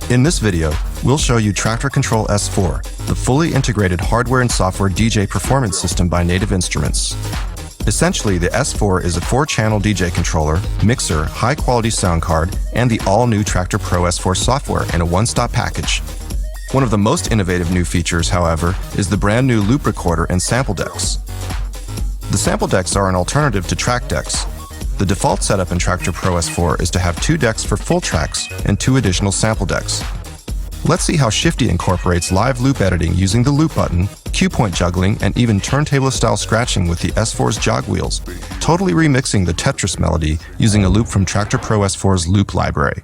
In this video, we'll show you Traktor Kontrol S4, the fully integrated hardware and software DJ performance system by Native Instruments. Essentially, the S4 is a 4-channel DJ controller, mixer, high-quality sound card, and the all-new Traktor Pro S4 software in a one-stop package. One of the most innovative new features, however, is the brand new loop recorder and sample decks. The sample decks are an alternative to track decks. The default setup in Traktor Pro S4 is to have 2 decks for full tracks and 2 additional sample decks. Let's see how Shiftee incorporates live loop editing using the loop button, cue point juggling, and even turntable-style scratching with the S4's jog wheels, totally remixing the Tetris melody using a loop from Traktor Pro S4's loop library.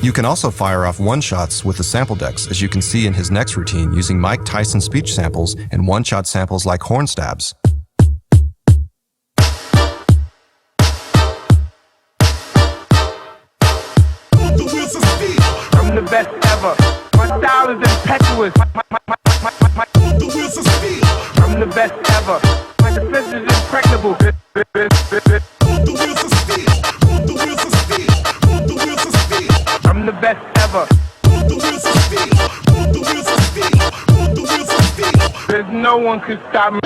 You can also fire off one-shots with the sample decks, as you can see in his next routine using Mike Tyson speech samples and one-shot samples like horn stabs. I'm the best ever. My style is impetuous. I'm the best ever. My defense is impregnable. I'm the best ever. There's no one can stop me.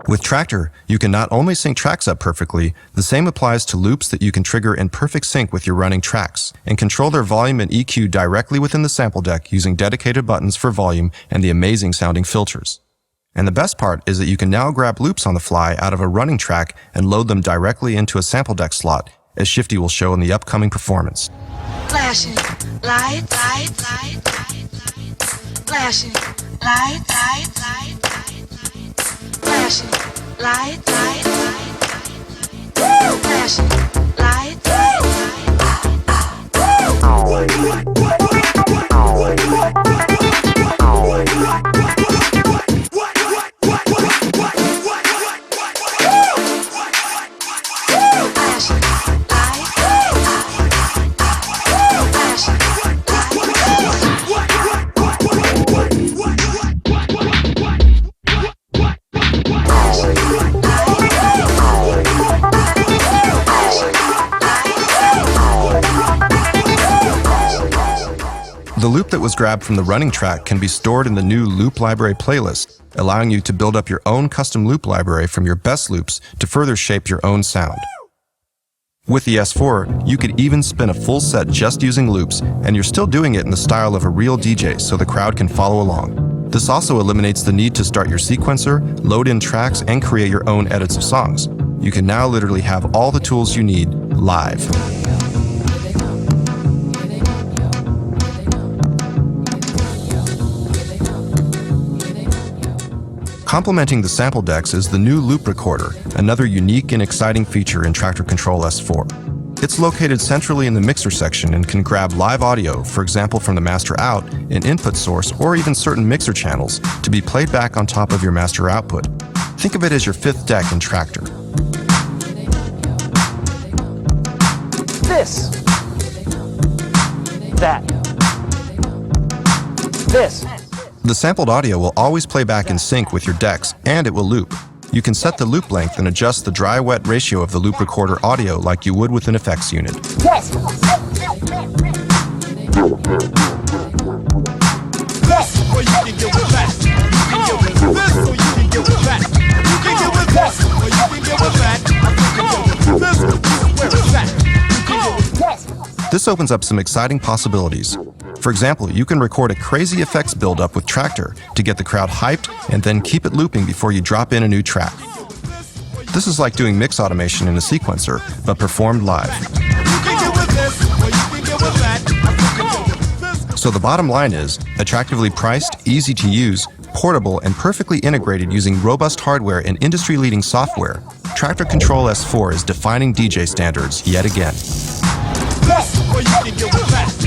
With Traktor, you can not only sync tracks up perfectly, the same applies to loops that you can trigger in perfect sync with your running tracks, and control their volume and EQ directly within the sample deck using dedicated buttons for volume and the amazing sounding filters. And the best part is that you can now grab loops on the fly out of a running track and load them directly into a sample deck slot, as Shiftee will show in the upcoming performance. Flashing, light, light, light, light, light. Flashing, light, light, light, light, light. Flashing, light, light, light, light. Flashing, light, light, The loop that was grabbed from the running track can be stored in the new Loop Library playlist, allowing you to build up your own custom loop library from your best loops to further shape your own sound. With the S4, you could even spin a full set just using loops, and you're still doing it in the style of a real DJ so the crowd can follow along. This also eliminates the need to start your sequencer, load in tracks, and create your own edits of songs. You can now literally have all the tools you need live. Complementing the sample decks is the new loop recorder, another unique and exciting feature in Traktor Kontrol S4. It's located centrally in the mixer section and can grab live audio, for example from the master out, an input source, or even certain mixer channels, to be played back on top of your master output. Think of it as your 5th deck in Traktor. This. That. This. The sampled audio will always play back in sync with your decks, and it will loop. You can set the loop length and adjust the dry-wet ratio of the loop recorder audio like you would with an effects unit. Yes. This opens up some exciting possibilities. For example, you can record a crazy effects build-up with Traktor to get the crowd hyped and then keep it looping before you drop in a new track. This is like doing mix automation in a sequencer, but performed live. So the bottom line is, attractively priced, easy to use, portable, and perfectly integrated using robust hardware and industry-leading software, Traktor Kontrol S4 is defining DJ standards yet again. Best, or you can get with that.